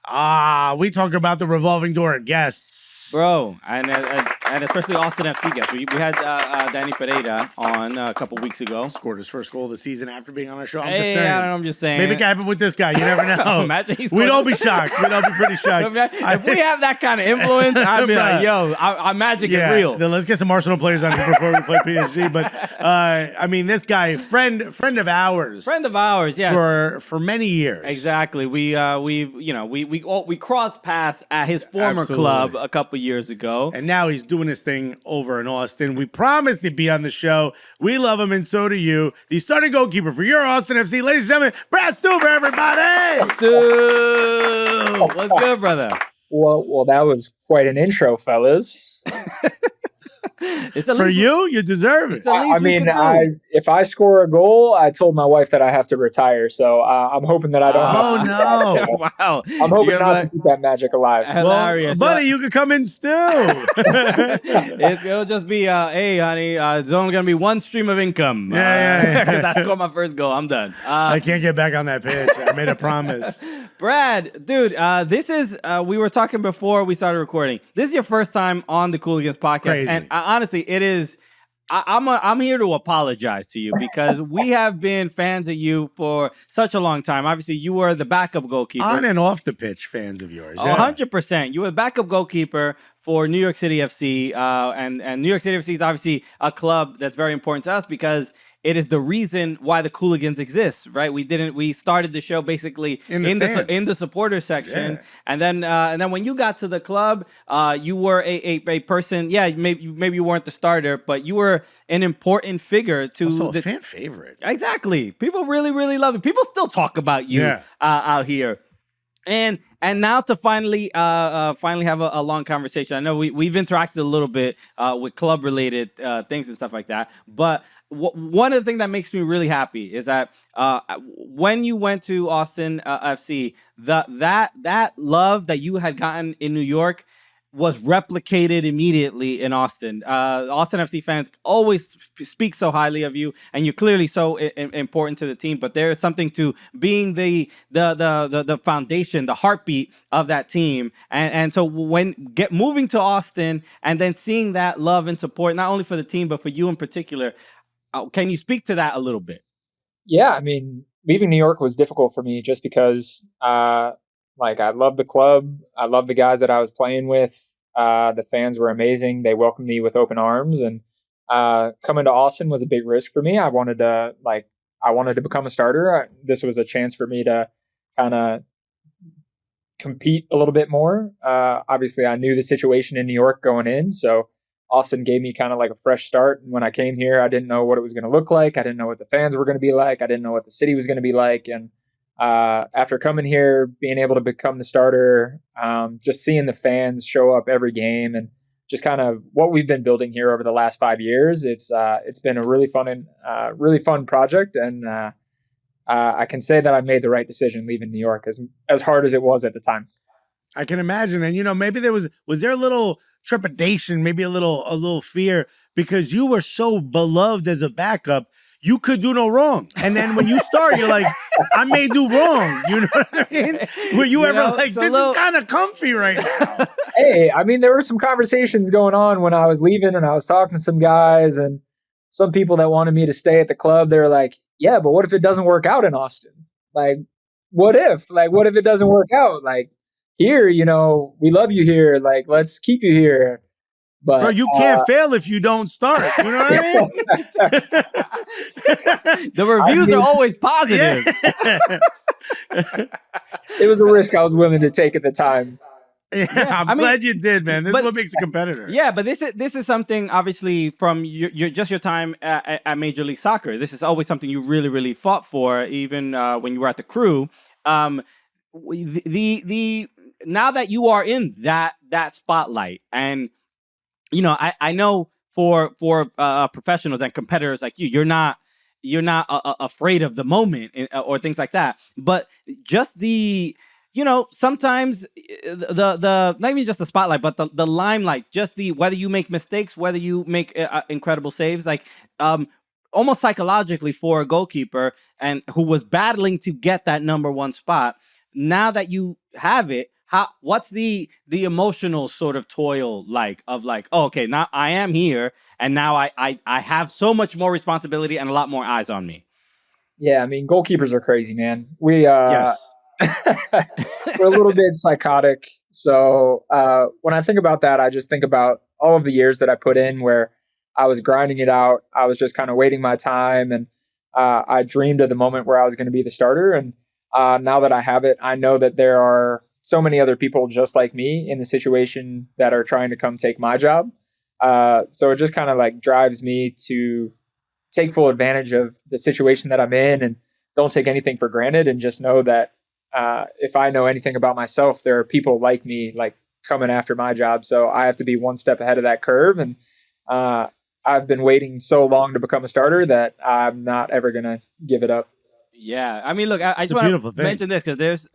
We talk about the revolving door of guests. Bro, and especially Austin FC guests. We had Danny Pereira on a couple weeks ago. Scored his first goal of the season after being on our show. I'm just saying. Maybe it can happen with this guy. You never know. Imagine he's We'd all be shocked. We'd all be pretty shocked. If we have that kind of influence, I'd be like, yo, our magic is real. Then let's get some Arsenal players on here before we play PSG. But, I mean, this guy, friend of ours. Friend of ours, yes. For many years. Exactly. We crossed paths at his former club a couple years ago. And now he's doing his thing over in Austin. We promised to be on the show. We love him, and so do you. The starting goalkeeper for your Austin FC, ladies and gentlemen, Brad Stuver, everybody! Stu! What's good, brother? Well, that was quite an intro, fellas. For you, you deserve it. I mean, if I score a goal, I told my wife that I have to retire. So I'm hoping that I don't. Oh no! Wow! I'm hoping not to keep that magic alive. Hilarious, well, buddy. You can come in still. It'll just be, hey, honey, it's only gonna be one stream of income. Yeah. I scored my first goal. I'm done. I can't get back on that pitch. I made a promise. Brad, dude, this is, we were talking before we started recording. This is your first time on the Cooligans podcast. Crazy. And honestly, it is, I'm here to apologize to you because we have been fans of you for such a long time. Obviously, you were the backup goalkeeper. On and off the pitch, fans of yours. Yeah. 100%. You were the backup goalkeeper for New York City FC. And New York City FC is obviously a club that's very important to us because it is the reason why the Cooligans exist, right? We started the show basically in the supporter section, and then when you got to the club, you were a person. Yeah, maybe you weren't the starter, but you were an important figure to also a fan favorite. Exactly, people really love it. People still talk about you out here. And now to finally have a long conversation. I know we've interacted a little bit with club related things and stuff like that, but one of the things that makes me really happy is that when you went to Austin FC, that love that you had gotten in New York was replicated immediately in Austin. Austin FC fans always speak so highly of you, and you're clearly so important to the team. But there is something to being the foundation, the heartbeat of that team. And so when moving to Austin and then seeing that love and support, not only for the team but for you in particular. Can you speak to that a little bit? Yeah, I mean, leaving New York was difficult for me just because, I love the club. I love the guys that I was playing with. The fans were amazing. They welcomed me with open arms. And coming to Austin was a big risk for me. I wanted to become a starter. This was a chance for me to kind of compete a little bit more. Obviously, I knew the situation in New York going in, so Austin gave me kind of like a fresh start. And when I came here, I didn't know what it was going to look like. I didn't know what the fans were going to be like. I didn't know what the city was going to be like. And after coming here, being able to become the starter, just seeing the fans show up every game and just kind of what we've been building here over the last 5 years, it's been a really fun project. And I can say that I made the right decision leaving New York as hard as it was at the time. I can imagine. And, maybe was there a little trepidation, maybe a little fear, because you were so beloved as a backup, you could do no wrong. And then when you start, you're like, I may do wrong. You know what I mean? Were you ever like, this is kind of comfy right now? Hey, I mean, there were some conversations going on when I was leaving and I was talking to some guys and some people that wanted me to stay at the club. They were like, yeah, but what if it doesn't work out in Austin? Like, what if it doesn't work out? Like, here, we love you here. Like, let's keep you here. But bro, you can't fail if you don't start. You know what I mean? The reviews are always positive. It was a risk I was willing to take at the time. Yeah, I'm glad you did, man. This is what makes a competitor. Yeah, but this is something obviously from your time at Major League Soccer. This is always something you really fought for, even when you were at the Crew. Now that you are in that spotlight, and I know for professionals and competitors like you, you're not afraid of the moment or things like that. But just sometimes the not even just the spotlight, but the limelight, just whether you make mistakes, whether you make incredible saves, like almost psychologically for a goalkeeper and who was battling to get that number one spot. Now that you have it, what's the emotional sort of toil like of like, oh, okay, now I am here and now I have so much more responsibility and a lot more eyes on me. Yeah, I mean, goalkeepers are crazy, man. We Yes. we're a little bit psychotic. So when I think about that, I just think about all of the years that I put in where I was grinding it out. I was just kind of waiting my time, and I dreamed of the moment where I was going to be the starter. And now that I have it, I know that there are so many other people just like me in the situation that are trying to come take my job. So it just kind of like drives me to take full advantage of the situation that I'm in and don't take anything for granted, and just know that if I know anything about myself, there are people like me like coming after my job. So I have to be one step ahead of that curve. And I've been waiting so long to become a starter that I'm not ever going to give it up. Yeah, I mean, look, I just want to mention this because there's,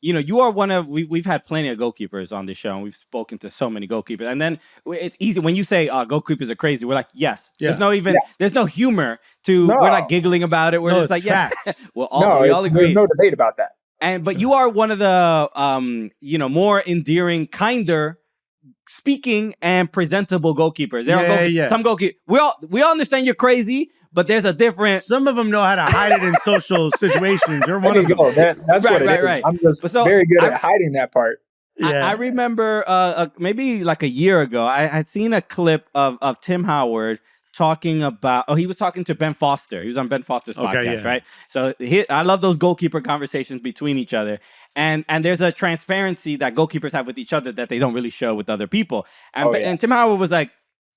you are one of we've had plenty of goalkeepers on this show, and we've spoken to so many goalkeepers. And then it's easy when you say goalkeepers are crazy. We're like, yes, there's no humor to. No. We're not giggling about it. We're just like, yeah, we all agree. There's no debate about that. But you are one of the more endearing, kinder speaking and presentable goalkeepers. There are some goalkeepers. We all understand you're crazy. But there's a different. Some of them know how to hide it in social situations. You're one of them. That's right, what it is. Right. I'm just very good at hiding that part. Yeah. I remember maybe like a year ago, I had seen a clip of Tim Howard talking about. He was talking to Ben Foster. He was on Ben Foster's podcast, right? So I love those goalkeeper conversations between each other. And there's a transparency that goalkeepers have with each other that they don't really show with other people. And Tim Howard was like,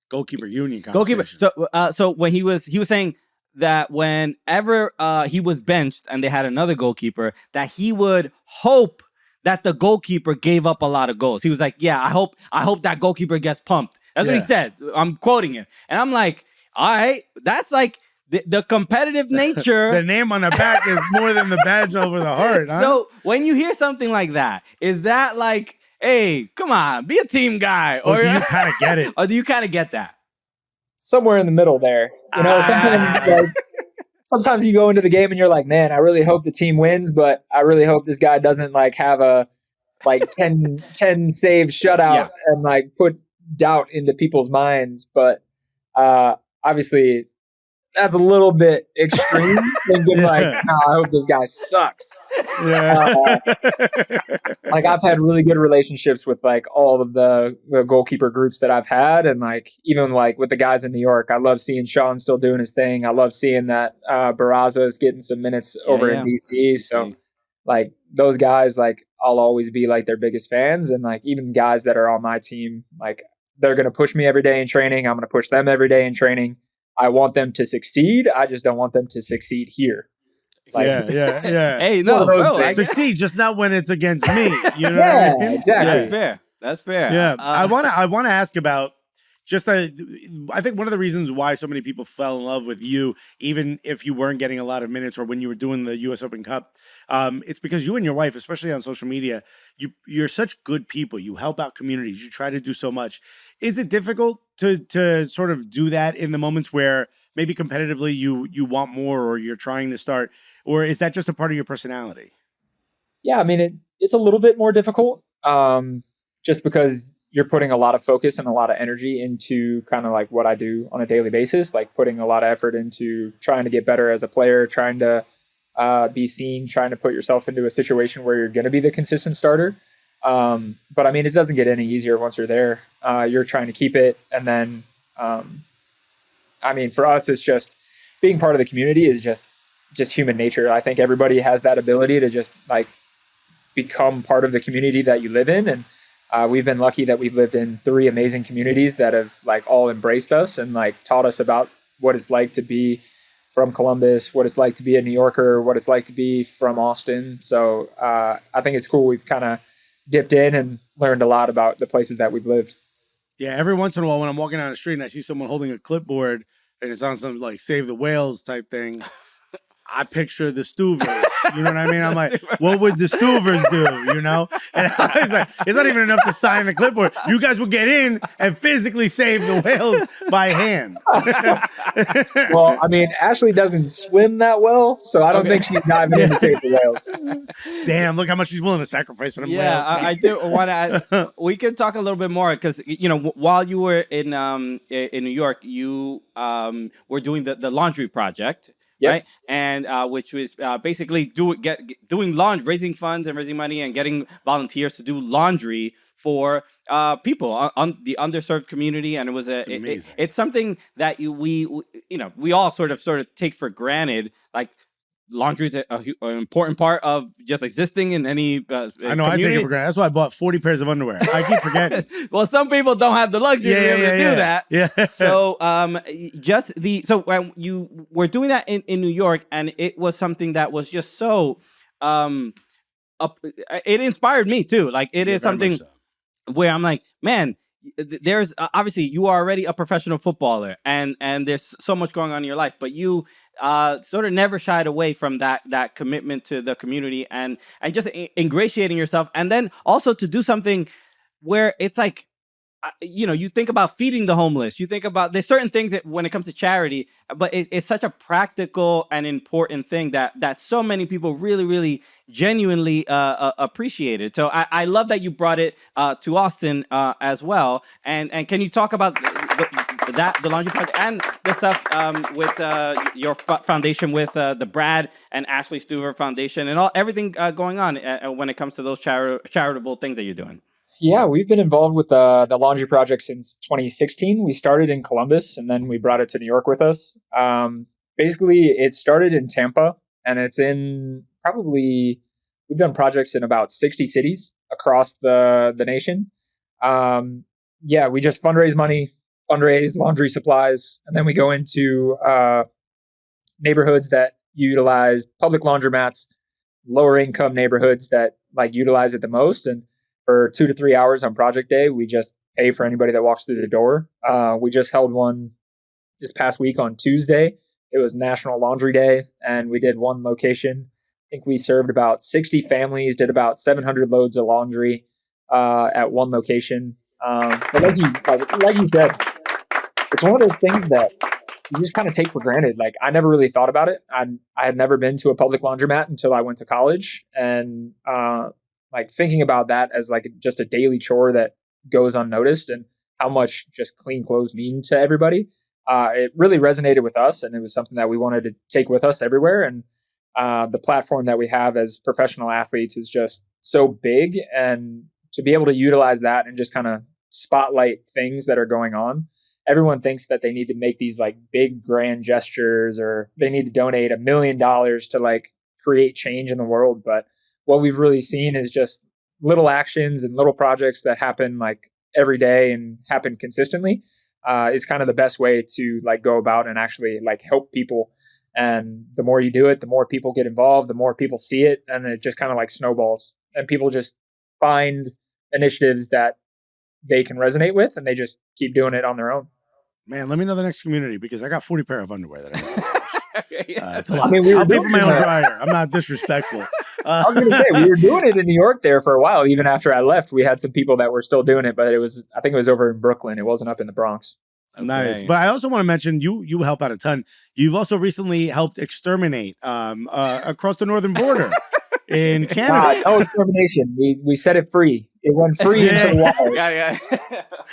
goalkeeper union goalkeeper. So when he was saying that whenever he was benched and they had another goalkeeper, that he would hope that the goalkeeper gave up a lot of goals. He was like, yeah, I hope that goalkeeper gets pumped. That's what he said. I'm quoting him. And I'm like, all right, that's like the competitive nature. The name on the back is more than the badge over the heart. Huh? So when you hear something like that, is that like, hey, come on, be a team guy. Or do you kind of get it? Or do you kind of get that? Somewhere in the middle there. You know, sometimes you go into the game and you're like, man, I really hope the team wins, but I really hope this guy doesn't like have a 10 save shutout and like put doubt into people's minds. But obviously that's a little bit extreme. Thinking like, I hope this guy sucks. Yeah. Like I've had really good relationships with like all of the goalkeeper groups that I've had, and like even like with the guys in New York, I love seeing Sean still doing his thing. I love seeing that Barraza is getting some minutes over in DC. So like those guys, like I'll always be like their biggest fans, and like even guys that are on my team, like they're gonna push me every day in training. I'm gonna push them every day in training. I want them to succeed. I just don't want them to succeed here. Like, yeah. Hey, no, bro, succeed, just not when it's against me. You know what I mean? Exactly. That's fair. Yeah, I want to ask about just I think one of the reasons why so many people fell in love with you, even if you weren't getting a lot of minutes or when you were doing the U.S. Open Cup, it's because you and your wife, especially on social media, you're such good people. You help out communities. You try to do so much. Is it difficult to sort of do that in the moments where maybe competitively you want more or you're trying to start, or is that just a part of your personality? Yeah, I mean, it's a little bit more difficult just because you're putting a lot of focus and a lot of energy into kind of like what I do on a daily basis, like putting a lot of effort into trying to get better as a player, trying to be seen, trying to put yourself into a situation where you're going to be the consistent starter. But I mean, it doesn't get any easier once you're there. You're trying to keep it. And then, I mean, for us, it's just being part of the community is just human nature. I think everybody has that ability to just like become part of the community that you live in. And we've been lucky that we've lived in 3 amazing communities that have like all embraced us and like taught us about what it's like to be from Columbus, what it's like to be a New Yorker, what it's like to be from Austin. So I think it's cool. We've kind of dipped in and learned a lot about the places that we've lived. Yeah, every once in a while when I'm walking down the street and I see someone holding a clipboard and it's on some like Save the Whales type thing, I picture the Stuvers. You know what I mean? I'm like, what would the Stuvers do? You know? And I was like, it's not even enough to sign the clipboard. You guys will get in and physically save the whales by hand. Well, I mean, Ashley doesn't swim that well, so I don't think she's diving in to save the whales. Damn, look how much she's willing to sacrifice for them whales. I do want to. We can talk a little bit more because while you were in New York, you were doing the laundry project. Yep. Right, and which was basically doing laundry, raising funds and raising money, and getting volunteers to do laundry for people on the underserved community. And it was it's something that we all sort of take for granted, like. Laundry is an important part of just existing in any I know, I take it for granted. That's why I bought 40 pairs of underwear. I keep forgetting. Well, some people don't have the luxury to be able to do that. Yeah. So you were doing that in New York, and it was something that was just so it inspired me too. Like it is something where I'm like, man, there's obviously you are already a professional footballer, and there's so much going on in your life, but you sort of never shied away from that commitment to the community and just ingratiating yourself, and then also to do something where it's like, you think about feeding the homeless. You think about there's certain things that when it comes to charity, but it's such a practical and important thing that so many people really, really genuinely appreciated. So I love that you brought it to Austin as well. And can you talk about the laundry project and the stuff with your foundation with the Brad and Ashley Stuver Foundation and everything going on when it comes to those charitable things that you're doing? Yeah, we've been involved with the laundry project since 2016. We started in Columbus, and then we brought it to New York with us. Basically, it started in Tampa, and it's in we've done projects in about 60 cities across the nation. We just fundraise laundry supplies, and then we go into neighborhoods that utilize public laundromats, lower income neighborhoods that utilize it the most, and for 2 to 3 hours on project day, we just pay for anybody that walks through the door. We just held one this past week on Tuesday. It was National Laundry Day, and we did one location. I think we served about 60 families, did about 700 loads of laundry at one location. But like you said, it's one of those things that you just kind of take for granted. Like, I never really thought about it. I had never been to a public laundromat until I went to college, and thinking about that as just a daily chore that goes unnoticed, and how much just clean clothes mean to everybody. It really resonated with us, and it was something that we wanted to take with us everywhere. And the platform that we have as professional athletes is just so big, and to be able to utilize that and just kind of spotlight things that are going on. Everyone thinks that they need to make these big grand gestures, or they need to donate $1 million to create change in the world. But what we've really seen is just little actions and little projects that happen every day and happen consistently is kind of the best way to go about and actually help people. And the more you do it, the more people get involved, the more people see it, and it just kind of snowballs, and people just find initiatives that they can resonate with, and they just keep doing it on their own. Man, let me know the next community, because I got 40 pair of underwear that I it's a lot. I mean, I'll pay for my own dryer. I'm not disrespectful. I was going to say, we were doing it in New York there for a while. Even after I left, we had some people that were still doing it, but I think it was over in Brooklyn. It wasn't up in the Bronx. Okay. Nice. But I also want to mention, you help out a ton. You've also recently helped exterminate across the northern border in Canada. No extermination. We set it free. It went free into the water. Yeah.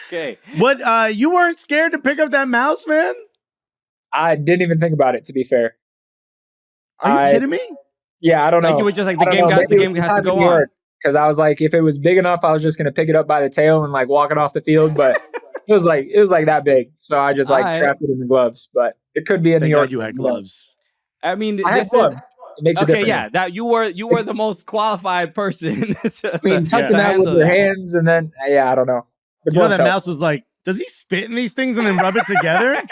Okay. What? You weren't scared to pick up that mouse, man? I didn't even think about it, to be fair. Are you kidding me? Yeah, I don't know. You were just the game has to go on. Because I was if it was big enough, I was just gonna pick it up by the tail and walk it off the field. But it was that big, so I just trapped it in the gloves. But it could be in New York. You had gloves. I mean, I had gloves. It makes a difference. Yeah, that you were the most qualified person. Touching that with your hands, and then I don't know. That mouse was does he spit in these things and then rub it together?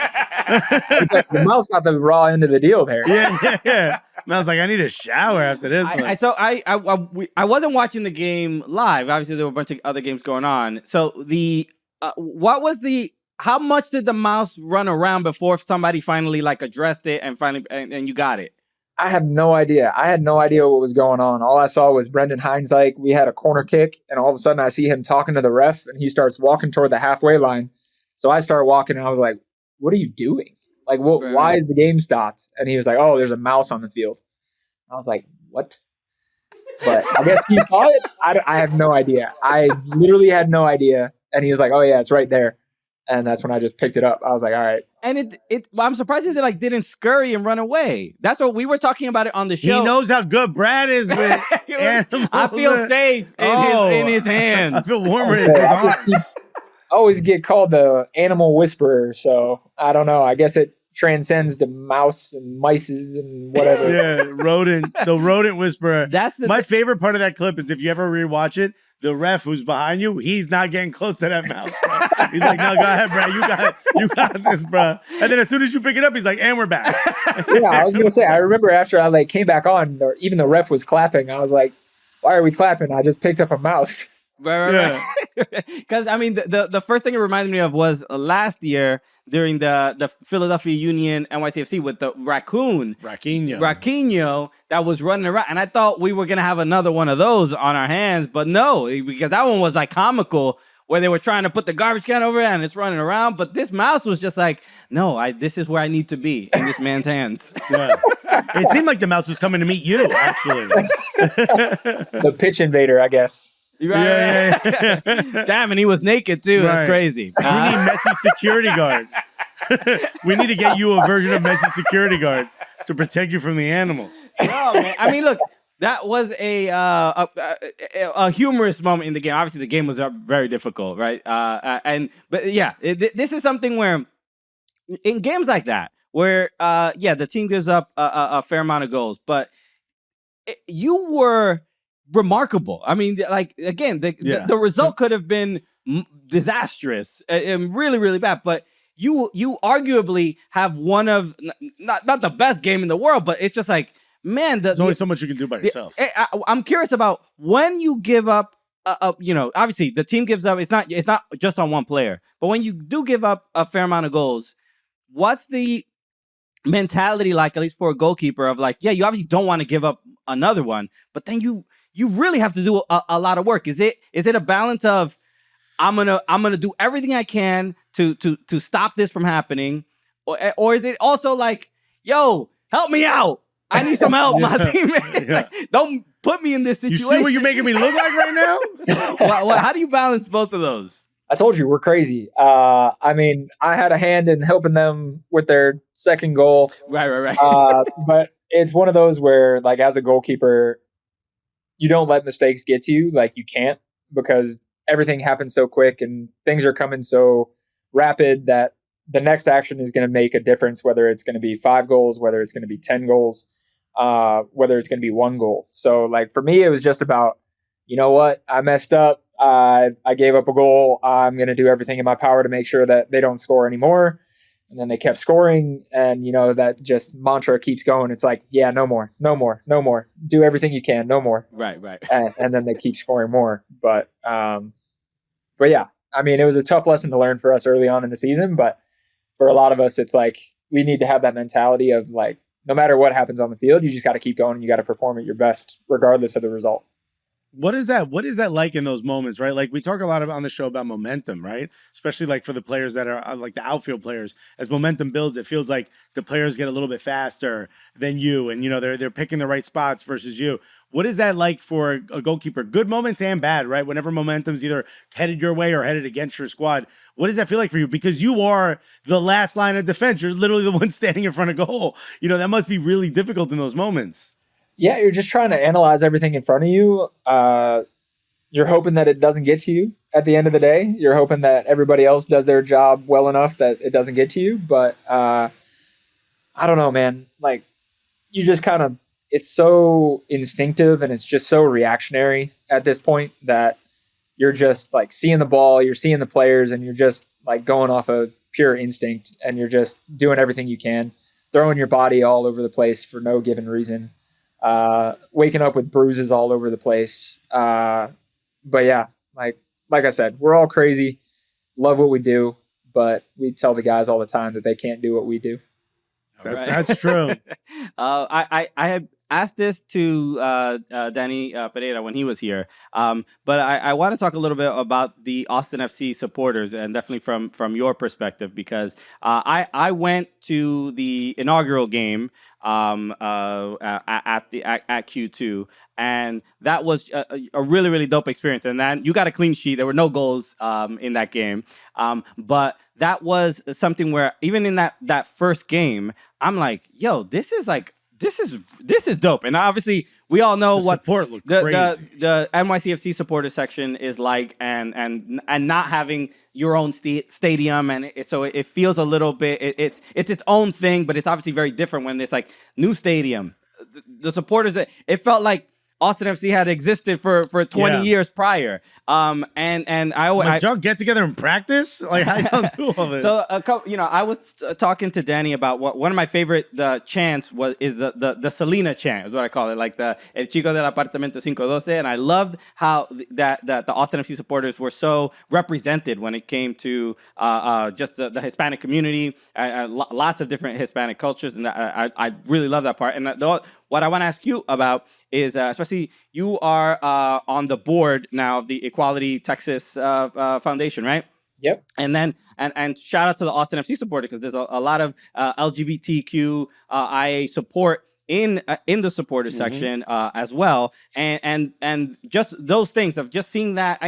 It's the mouse got the raw end of the deal there. Yeah. And I was I need a shower after this. I wasn't watching the game live. Obviously, there were a bunch of other games going on. So how much did the mouse run around before somebody finally addressed it and you got it? I have no idea. I had no idea what was going on. All I saw was Brendan Heinzike. We had a corner kick, and all of a sudden I see him talking to the ref, and he starts walking toward the halfway line. So I start walking, and I was like, what are you doing? Like, what? Right. Why is the game stopped? And he was like, oh, there's a mouse on the field. I was like, what? But I guess he saw it. I have no idea. I literally had no idea. And he was like, oh, yeah, it's right there. And that's when I just picked it up. I was like, all right. And I'm surprised it like didn't scurry and run away. That's what we were talking about it on the show. He knows how good Brad is with animals. I feel safe in his hands. I feel warmer in his arms. I always get called the animal whisperer. So I don't know. I guess it transcends to mouse and mices and whatever. Yeah, the rodent whisperer. That's my favorite part of that clip is if you ever rewatch it, the ref who's behind you, he's not getting close to that mouse, bro. He's like, no, go ahead, bro. You got this, bro. And then as soon as you pick it up, he's like, and we're back. Yeah, I was going to say, I remember after I like came back on, even the ref was clapping. I was like, why are we clapping? I just picked up a mouse. Right. Because I mean, the first thing it reminded me of was last year during the Philadelphia Union NYCFC with the Raquinho that was running around, and I thought we were gonna have another one of those on our hands, but no, because that one was like comical where they were trying to put the garbage can over it and it's running around, but this mouse was just like, no, this is where I need to be in this man's hands. Yeah. It seemed like the mouse was coming to meet you, actually. The pitch invader, I guess. Right. Yeah. Damn, and he was naked too. Right. That's crazy. We need Messi security guard. We need to get you a version of Messi security guard to protect you from the animals. No, man. I mean, look, that was a humorous moment in the game. Obviously, the game was very difficult, right? But yeah, this is something where in games like that, where the team gives up a fair amount of goals, but you were remarkable. I mean, like, again, the result could have been disastrous and really, really bad, but you arguably have one of not the best game in the world, but it's just like, man, there's only so much you can do by yourself. I'm curious about when you give up. Obviously the team gives up. It's not just on one player, but when you do give up a fair amount of goals, what's the mentality like, at least for a goalkeeper, of like, yeah, you obviously don't want to give up another one, but then you really have to do a lot of work. Is it a balance of I'm gonna do everything I can to stop this from happening, or is it also like, yo, help me out, I need some help, my teammate. Like, don't put me in this situation. You see what you're making me look like right now? How do you balance both of those? I told you, we're crazy. I mean, I had a hand in helping them with their second goal. Right. But it's one of those where, like, as a goalkeeper, you don't let mistakes get to you. Like, you can't, because everything happens so quick and things are coming so rapid that the next action is going to make a difference, whether it's going to be 5 goals, whether it's going to be 10 goals, whether it's going to be 1 goal. So, like, for me, it was just about, you know what, I messed up. I gave up a goal. I'm going to do everything in my power to make sure that they don't score anymore. And then they kept scoring, and, you know, that just mantra keeps going. It's like, yeah, no more. Do everything you can, no more. Right. And then they keep scoring more. But yeah, I mean, it was a tough lesson to learn for us early on in the season. But for a lot of us, it's like, we need to have that mentality of, like, no matter what happens on the field, you just got to keep going and you got to perform at your best, regardless of the result. What is that like in those moments, right? Like, we talk a lot on the show about momentum, right? Especially like for the players that are like the outfield players. As momentum builds, it feels like the players get a little bit faster than you, and, you know, they're picking the right spots versus you. What is that like for a goalkeeper? Good moments and bad, right? Whenever momentum's either headed your way or headed against your squad, what does that feel like for you? Because you are the last line of defense. You're literally the one standing in front of goal. You know, that must be really difficult in those moments. Yeah, you're just trying to analyze everything in front of you. You're hoping that it doesn't get to you at the end of the day. You're hoping that everybody else does their job well enough that it doesn't get to you. But I don't know, man. Like, you just kind of, it's so instinctive and it's just so reactionary at this point that you're just like seeing the ball, you're seeing the players, and you're just like going off of pure instinct, and you're just doing everything you can, throwing your body all over the place for no given reason. Waking up with bruises all over the place. But yeah, like I said, we're all crazy, love what we do, but we tell the guys all the time that they can't do what we do. That's true. I had asked this to Danny Pereira when he was here, but I want to talk a little bit about the Austin FC supporters, and definitely from your perspective, because I went to the inaugural game at Q2, and that was a really, really dope experience. And then you got a clean sheet. There were no goals in that game, but that was something where even in that first game, I'm like, yo, this is dope. And obviously we all know what support looked crazy. The NYCFC supporter section is like, and not having your own stadium, and so it feels a little bit, it's its own thing, but it's obviously very different when it's like new stadium. The supporters, that it felt like Austin FC had existed for 20 years prior. And I y'all get together and practice? Like, how y'all do all this? So I was talking to Danny about one of my favorite chants is the Selena chant, is what I call it, like the El Chico del Apartamento 512, and I loved how that the Austin FC supporters were so represented when it came to just the Hispanic community, lots of different Hispanic cultures, and I really love that part. And what I want to ask you about is, especially you are on the board now of the Equality Texas Foundation, right? Yep. And then and shout out to the Austin FC supporter, because there's a lot of LGBTQIA support in the supporter section as well, and just those things of just seeing that.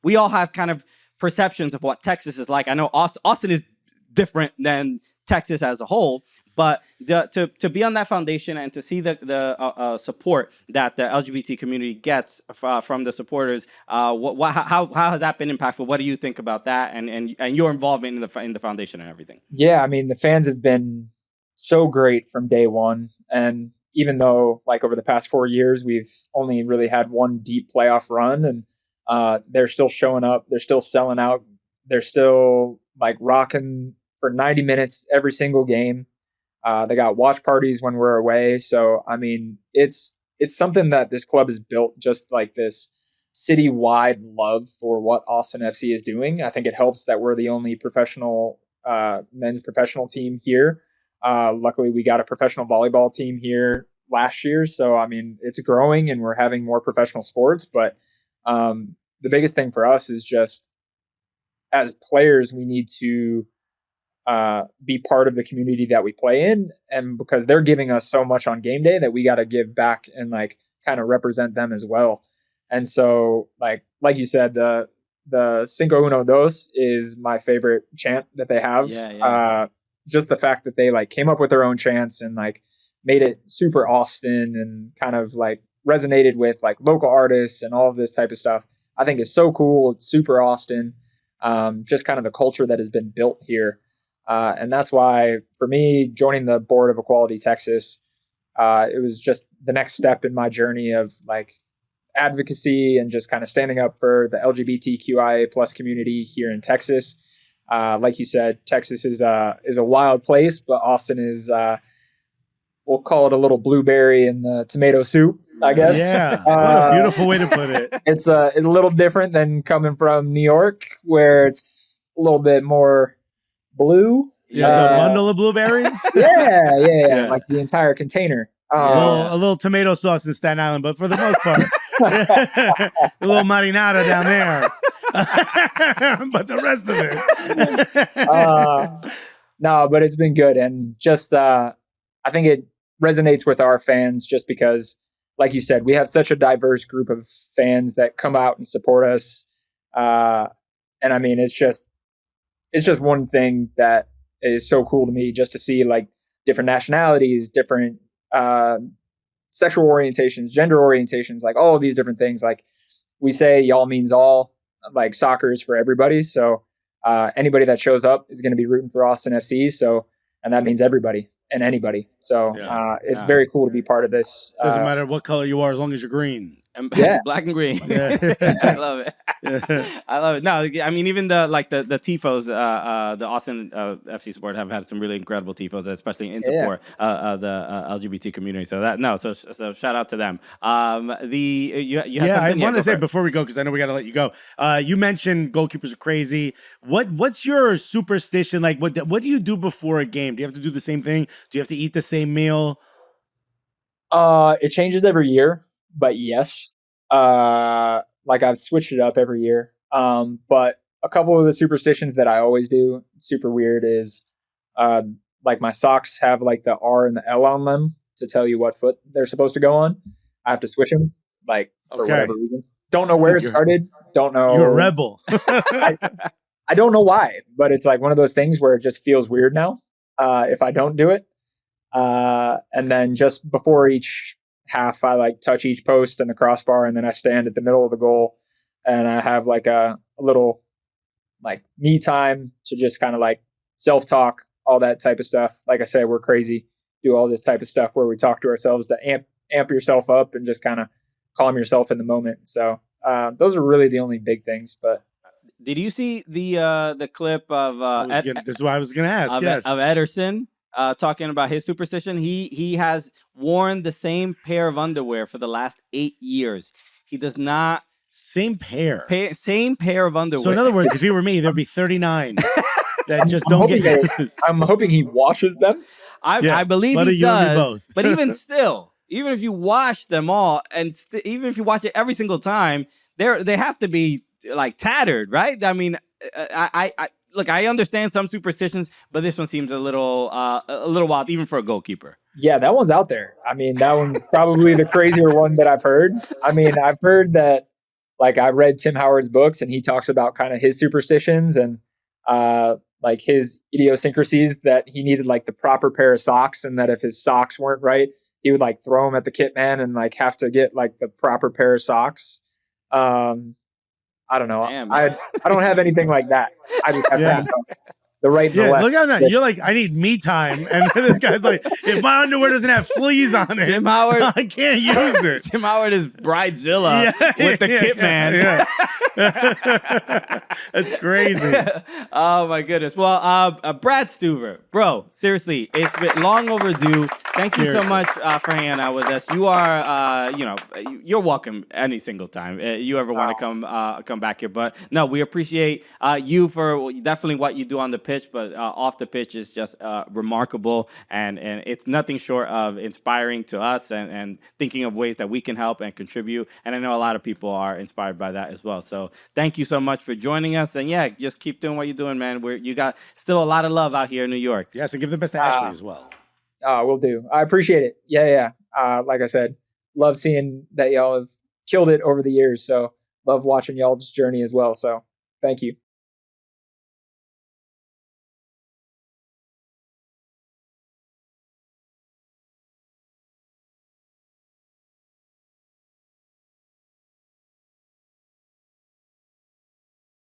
We all have kind of perceptions of what Texas is like. I know Austin is different than Texas as a whole. But to be on that foundation and to see the support that the LGBT community gets from the supporters, how has that been impactful? What do you think about that and your involvement in the foundation and everything? Yeah, I mean, the fans have been so great from day one, and even though like over the past 4 years we've only really had one deep playoff run, and they're still showing up, they're still selling out, they're still like rocking for 90 minutes every single game. They got watch parties when we're away. So, I mean, it's something that this club has built, just like this citywide love for what Austin FC is doing. I think it helps that we're the only professional men's professional team here. Luckily, we got a professional volleyball team here last year. So, I mean, it's growing and we're having more professional sports. But the biggest thing for us is just as players, we need to be part of the community that we play in, and because they're giving us so much on game day that we got to give back and like kind of represent them as well. And so like you said, the 512 is my favorite chant that they have. Just the fact that they like came up with their own chants and like made it super Austin and kind of like resonated with like local artists and all of this type of stuff, I think is so cool. It's super Austin. Just kind of the culture that has been built here. And that's why, for me, joining the board of Equality Texas, it was just the next step in my journey of like advocacy and just kind of standing up for the LGBTQIA plus community here in Texas. Like you said, Texas is a wild place, but Austin is, we'll call it a little blueberry in the tomato soup, I guess. Yeah, what a beautiful way to put it. It's a little different than coming from New York, where it's a little bit more blue. Yeah, the bundle of blueberries. Yeah, like the entire container. A little tomato sauce in Staten Island, but for the most part, a little marinara down there. But the rest of it. No, but it's been good, and just I think it resonates with our fans just because, like you said, we have such a diverse group of fans that come out and support us. And I mean, it's just one thing that is so cool to me, just to see like different nationalities, different sexual orientations, gender orientations, like all of these different things. Like we say, y'all means all. Like soccer is for everybody. So anybody that shows up is going to be rooting for Austin FC. So, and that means everybody and anybody. So it's very cool to be part of this. Doesn't matter what color you are, as long as you're green. Black and green. I love it. I love it. No, I mean, even the tifos, the Austin FC support have had some really incredible tifos, especially in support of the LGBT community. So shout out to them. You had I something? want to say before we go, because I know we got to let you go. You mentioned goalkeepers are crazy. What's your superstition? Like, what do you do before a game? Do you have to do the same thing? Do you have to eat the same meal? It changes every year, but yes. Like I've switched it up every year. But a couple of the superstitions that I always do, super weird, is like my socks have like the R and the L on them to tell you what foot they're supposed to go on. I have to switch them, like for whatever reason. Don't know where it started. Don't know. You're a rebel. I don't know why, but it's like one of those things where it just feels weird now if I don't do it. And then just before each half, I like touch each post and the crossbar, and then I stand at the middle of the goal, and I have like a little like me time to just kind of like self-talk, all that type of stuff. Like I said, we're crazy, do all this type of stuff where we talk to ourselves to amp yourself up and just kind of calm yourself in the moment. So those are really the only big things. But did you see the clip of this is what I was going to ask. Of Ederson talking about his superstition? He has worn the same pair of underwear for the last 8 years. He does not same pair of underwear. So in other words, if he were me, there'd be 39 that just don't get used. I'm hoping he washes them. I believe he does. But even still, even if you wash them all, and even if you wash it every single time, they have to be like tattered, right? I mean, look, I understand some superstitions, but this one seems a little wild, even for a goalkeeper. Yeah, that one's out there. I mean, that one's probably the crazier one that I've heard. I mean, I've heard that, like, I read Tim Howard's books, and he talks about kind of his superstitions and like his idiosyncrasies, that he needed like the proper pair of socks, and that if his socks weren't right, he would like throw them at the kit man and like have to get like the proper pair of socks. I don't know. I don't have anything like that. I just have the right and the left. Look at that. You're like, I need me time. And this guy's like, if my underwear doesn't have fleas on it, Tim Howard, I can't use it. Tim Howard is Bridezilla with the kit man. That's crazy. Oh my goodness. Well, Brad Stuver, bro, seriously, it's been long overdue. Thank you so much for hanging out with us. You are, you're welcome any single time you ever want to come back here. But no, we appreciate you for definitely what you do on the pitch, but off the pitch is just remarkable, and it's nothing short of inspiring to us, and thinking of ways that we can help and contribute. And I know a lot of people are inspired by that as well. So thank you so much for joining us, and just keep doing what you're doing, man. You got still a lot of love out here in New York. Yes, and give the best to Ashley as well. Will do. I appreciate it. Yeah. Like I said, love seeing that y'all have killed it over the years. So love watching y'all's journey as well. So thank you.